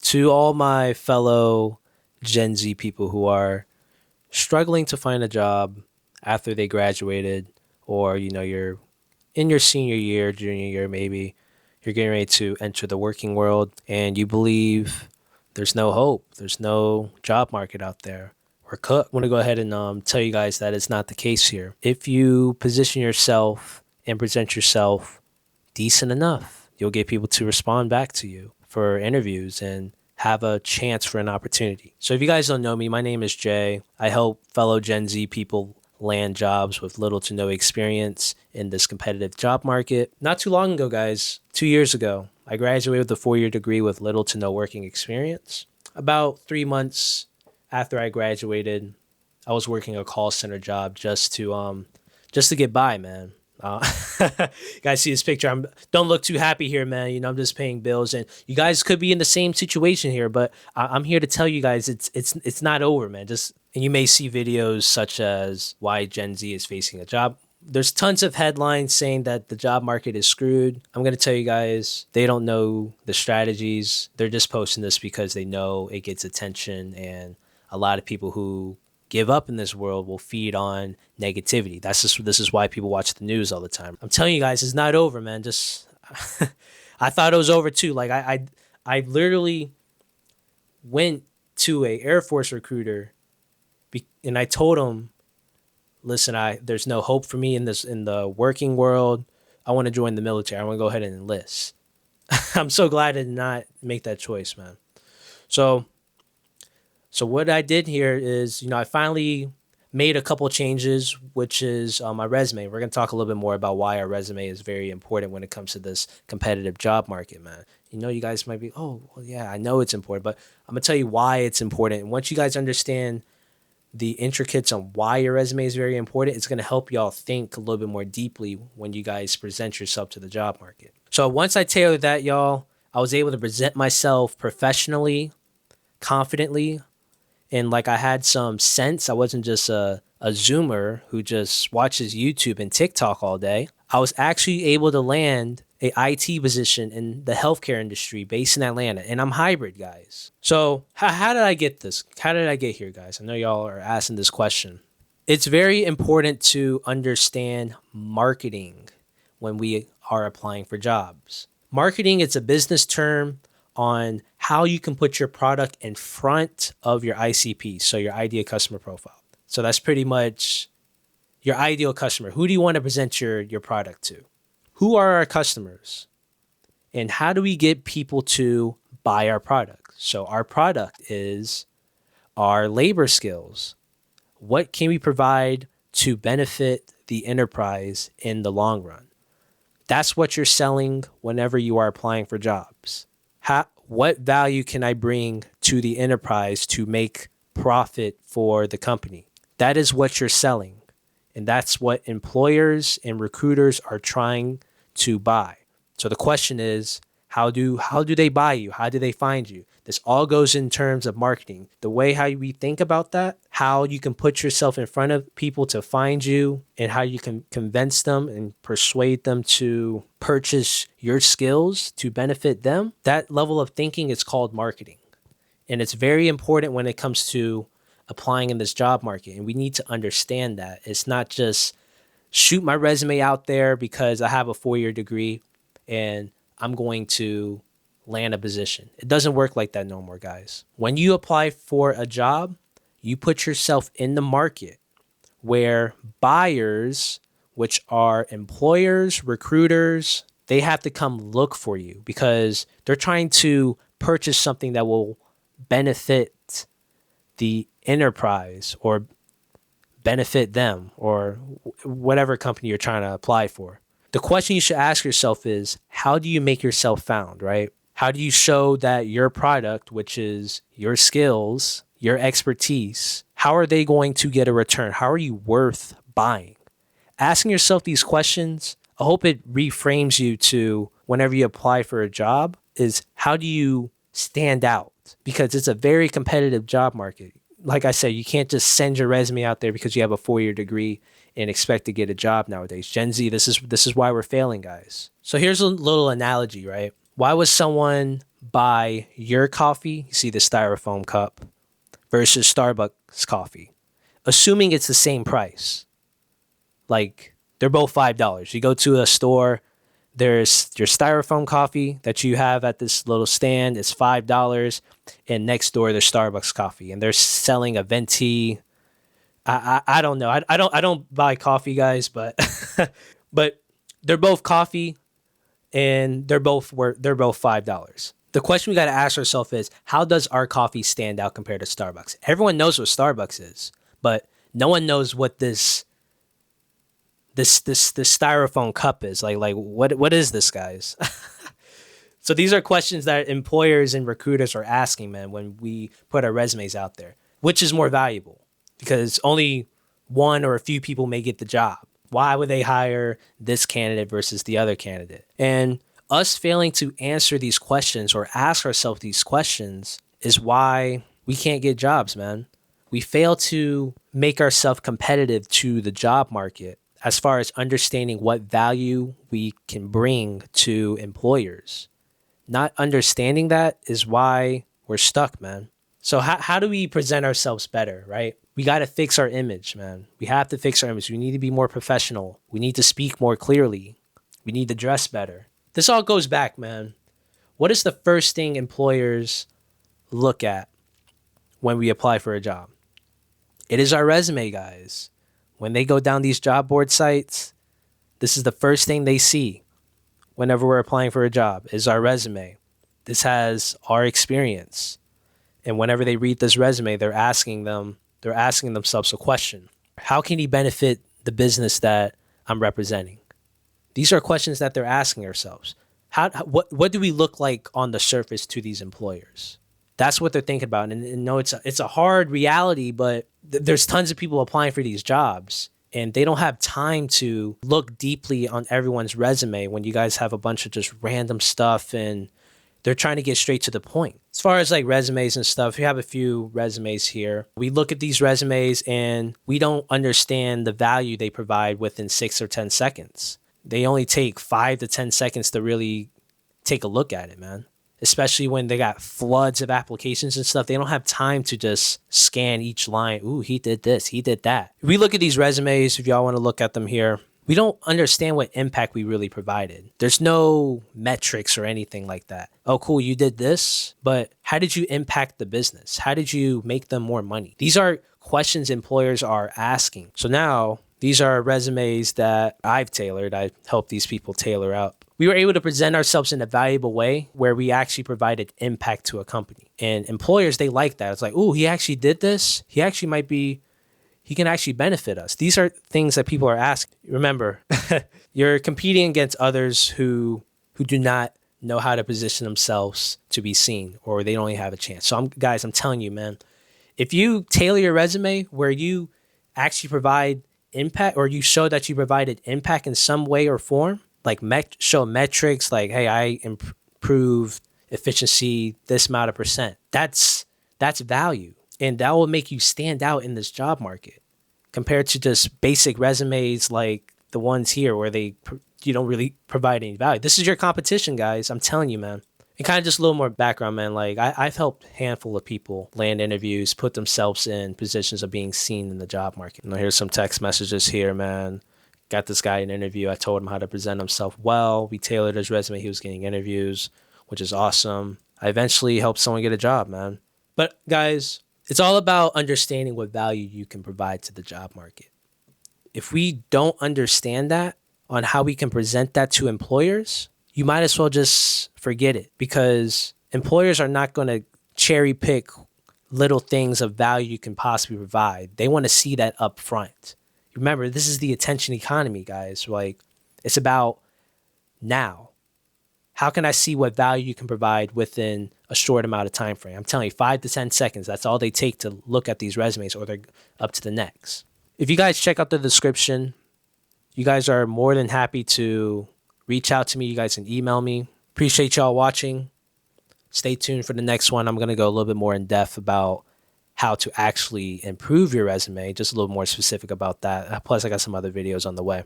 To all my fellow Gen Z people who are struggling to find a job after they graduated, or you're in your senior year, junior year, maybe you're getting ready to enter the working world and you believe there's no hope, there's no job market out there. We're cooked. I want to go ahead and tell you guys that it's not the case here. If you position yourself and present yourself decent enough, you'll get people to respond back to you for interviews and have a chance for an opportunity. So if you guys don't know me, my name is Jay. I help fellow Gen Z people land jobs with little to no experience in this competitive job market. Not too long ago, guys, 2 years ago, I graduated with a 4-year degree with little to no working experience. About 3 months after I graduated, I was working a call center job just to get by, man. You guys see this picture. Don't look too happy here, man. I'm just paying bills, and you guys could be in the same situation here. But I'm here to tell you guys it's not over, man. And you may see videos such as why Gen Z is facing a job. There's tons of headlines saying that the job market is screwed. I'm gonna tell you guys they don't know the strategies. They're just posting this because they know it gets attention, and a lot of people who give up in this world will feed on negativity. This is why people watch the news all the time. I'm telling you guys, it's not over, man. Just I thought it was over too. Like I literally went to a Air Force recruiter, and I told him, listen, there's no hope for me in the working world. I want to join the military. I want to go ahead and enlist. I'm so glad I did not make that choice, man. So what I did here is, I finally made a couple changes, which is my resume. We're going to talk a little bit more about why our resume is very important when it comes to this competitive job market, man. You guys might be, oh, well, yeah, I know it's important, but I'm going to tell you why it's important. And once you guys understand the intricacies on why your resume is very important, it's going to help y'all think a little bit more deeply when you guys present yourself to the job market. So once I tailored that, y'all, I was able to present myself professionally, confidently, and like I had some sense. I wasn't just a Zoomer who just watches YouTube and TikTok all day. I was actually able to land a IT position in the healthcare industry based in Atlanta, and I'm hybrid, guys. So how did I get this? How did I get here, guys? I know y'all are asking this question. It's very important to understand marketing when we are applying for jobs. Marketing, it's a business term on how you can put your product in front of your ICP, so your ideal customer profile. So that's pretty much your ideal customer. Who do you want to present your product to? Who are our customers? And how do we get people to buy our product? So our product is our labor skills. What can we provide to benefit the enterprise in the long run? That's what you're selling whenever you are applying for jobs. What value can I bring to the enterprise to make profit for the company? That is what you're selling. And that's what employers and recruiters are trying to buy. So the question is, how do they buy you? How do they find you? This all goes in terms of marketing. The way how we think about that, how you can put yourself in front of people to find you, and how you can convince them and persuade them to purchase your skills to benefit them. That level of thinking is called marketing. And it's very important when it comes to applying in this job market. And we need to understand that. It's not just shoot my resume out there because I have a 4-year degree and I'm going to land a position. It doesn't work like that no more, guys. When you apply for a job, you put yourself in the market where buyers, which are employers, recruiters, they have to come look for you because they're trying to purchase something that will benefit the enterprise or benefit them or whatever company you're trying to apply for. The question you should ask yourself is, how do you make yourself found, right? How do you show that your product, which is your skills, your expertise, how are they going to get a return? How are you worth buying? Asking yourself these questions, I hope it reframes you to whenever you apply for a job is how do you stand out? Because it's a very competitive job market. Like I said, you can't just send your resume out there because you have a 4-year degree and expect to get a job nowadays. Gen Z, this is why we're failing, guys. So here's a little analogy, right? Why was someone buy your coffee, you see the styrofoam cup, versus Starbucks coffee, assuming it's the same price. Like they're both $5. You go to a store, there's your styrofoam coffee that you have at this little stand, it's $5, and next door there's Starbucks coffee, and they're selling a venti. I don't know. I don't buy coffee, guys, but but they're both coffee, and they're both $5. The question we got to ask ourselves is, how does our coffee stand out compared to Starbucks? Everyone knows what Starbucks is, but no one knows what this styrofoam cup is. Like what is this, guys? So these are questions that employers and recruiters are asking, man, when we put our resumes out there. Which is more valuable? Because only one or a few people may get the job. Why would they hire this candidate versus the other candidate? And us failing to answer these questions or ask ourselves these questions is why we can't get jobs, man. We fail to make ourselves competitive to the job market as far as understanding what value we can bring to employers. Not understanding that is why we're stuck, man. So how do we present ourselves better, right? We got to fix our image, man. We have to fix our image. We need to be more professional. We need to speak more clearly. We need to dress better. This all goes back, man. What is the first thing employers look at when we apply for a job? It is our resume, guys. When they go down these job board sites, this is the first thing they see whenever we're applying for a job is our resume. This has our experience. And whenever they read this resume, they're asking themselves a question. How can he benefit the business that I'm representing? These are questions that they're asking ourselves. What do we look like on the surface to these employers? That's what they're thinking about. And no, it's a hard reality, but there's tons of people applying for these jobs, and they don't have time to look deeply on everyone's resume when you guys have a bunch of just random stuff and they're trying to get straight to the point. As far as like resumes and stuff, we have a few resumes here. We look at these resumes and we don't understand the value they provide within 6 or 10 seconds. They only take 5 to 10 seconds to really take a look at it, man. Especially when they got floods of applications and stuff. They don't have time to just scan each line. Ooh, he did this, he did that. If we look at these resumes, if y'all want to look at them here, we don't understand what impact we really provided. There's no metrics or anything like that. Oh, cool, you did this, but how did you impact the business? How did you make them more money? These are questions employers are asking. So now these are resumes that I've tailored. I helped these people tailor out. We were able to present ourselves in a valuable way where we actually provided impact to a company. And employers, they like that. It's like, ooh, he actually did this. He can actually benefit us. These are things that people are asking. Remember, you're competing against others who do not know how to position themselves to be seen, or they don't even have a chance. So I'm telling you, man, if you tailor your resume where you actually provide impact, or you show that you provided impact in some way or form, like show metrics like, hey, I improved efficiency this amount of percent. That's value. And that will make you stand out in this job market compared to just basic resumes like the ones here where you don't really provide any value. This is your competition, guys. I'm telling you, man. And kind of just a little more background, man. Like I've helped a handful of people land interviews, put themselves in positions of being seen in the job market. You know, here's some text messages here, man. Got this guy an interview. I told him how to present himself well. We tailored his resume. He was getting interviews, which is awesome. I eventually helped someone get a job, man. But guys, it's all about understanding what value you can provide to the job market. If we don't understand that on how we can present that to employers, you might as well just forget it, because employers are not going to cherry pick little things of value you can possibly provide. They want to see that up front. Remember, this is the attention economy, guys. Like, it's about now. How can I see what value you can provide within a short amount of time frame? I'm telling you, 5 to 10 seconds. That's all they take to look at these resumes, or they're up to the next. If you guys check out the description, you guys are more than happy to reach out to me. You guys can email me. Appreciate y'all watching. Stay tuned for the next one. I'm going to go a little bit more in depth about how to actually improve your resume, just a little more specific about that. Plus, I got some other videos on the way.